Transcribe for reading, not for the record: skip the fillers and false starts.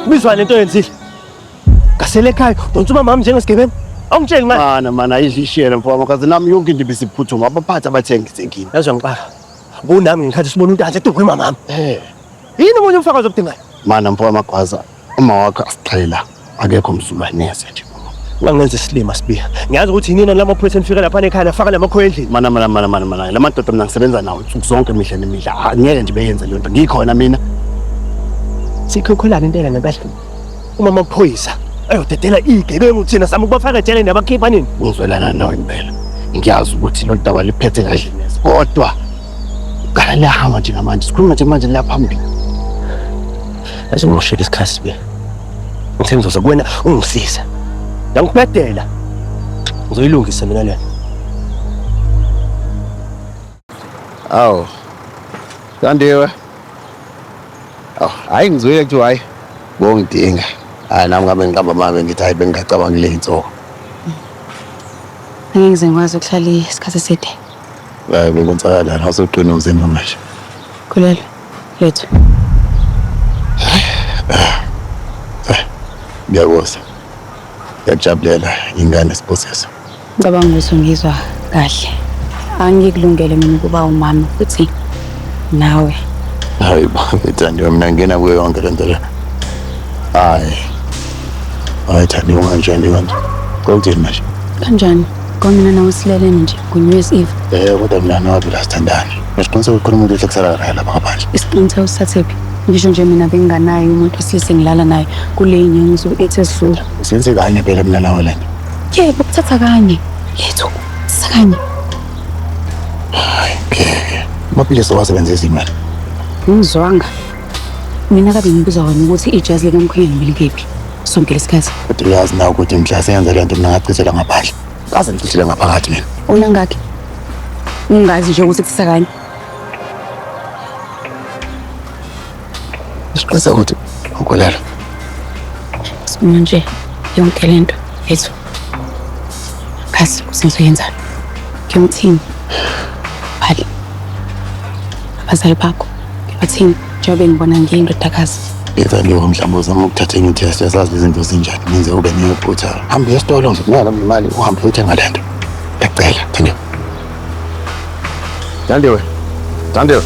Kubizwa lento yenzile. Kasele ekhaya, dontsuma mama njengesigebengu. Awungitsheli manje. Mana ayishiyele mfowethu kaze nami yonke into ibisiphuthuma abaphathi abathengisi. Yazi ngixaka. Bunami ngikhathi sibona uNtanzi eduze mama. Yini umunye umfakazi obudingayo? Mana mfowethu Magwaza, uma wakho asixhela akekho umzulwane neze nje. Ungangenza isilima sibiya. Ngiyazi ukuthi yini lamaphoyisa nifika lapha ekhaya afaka lamakhoyo endlini. Mana la madoda mina ngisebenza nawo insuku zonke imihla nemihla. Angeke nje beyenze le nto. Ngikhona mina. Sikhokholana intela nempela. Uma amaphoyisa ayodedela igebengu thina sami ukubafaka ejele nabakhipha nini? Ngizwelana nawe impela. Ngiyazi ukuthi lo daba liphethe kahle neze. Kodwa ngala lahamba nje ngamanje. Sikhuluma nje manje lapha phambili. Asingishela isikhathi sibiya. Ngithe ngizoza kuwena ungisiza. Ngiyakubhedela. Ngizoyilungisa mina lena. Awu. Kandiwe. Hayi ngizwile kuthi hayi bongidinga. Hayi nami ngabe ngiqamba manje ngithi hayi bengicabanga le insoko. Angeke ngikwazi ukuhlala isikhathi eside. Hayi bekwenzakala awusoqina umzimba manje. Khulelwe. Lethu. Ngiyakuzwa. Ngiyajabulela ingane siphosesa. Ngicabanga ukuthi ngizwa kahle. Angikulungele mina ukuba umama futhi nawe. Hayi bafethandiwe mina ngena kuyo yonke lento le. Hayi Thandiwe kanjani kanje? Kokuthini manje? Kanjani? Mina nawe silelene nje ku-New Year's Eve. Kodwa mina nawe asithandani. Ngiqiniseka ukukhuluma ukuthi kusala la lapha ngaphandle. Isiqiniseko sisathe phi? Ngisho nje mina benginganayo umuntu wesilisa ngilala naye kule inyanga ethi esidlula. Senze kanye phela mina nawe lento. Yebo kuthatha kanye. Lethu sakanye. Hayi ngeke. Maphilisi wasebenzisa imali. Ngizwanga. Mina kabe ngibuza wena ukuthi ijazi likamkhwenyana ngilikephi. Sonke lesikhathi. Kodwa uyazi nawe ukuthi mhla senza lento mina ngachithela ngaphandle. Kaze ngicithele ngaphakathi mina. Una ngakhe? Ungazi nje ukuthi kusakanye. Isiqinisekiso ukuthi ukolelo. Manje yonke lento ethu. Kasi usenzoyenzani? Ngiyomthini. Phali. Abazali bakho. Ngibathini njengoba ngibona ngiyindodakazi. Ngizandiwe mhlawumbe uzama ukuthatha enye test yasazi izinto zinjani ngenze ube nephutha. Hamba esitolo ngizokungala imali uhambe uyothenga lento. Ngiyacela, Thandiwe. Kandiwe.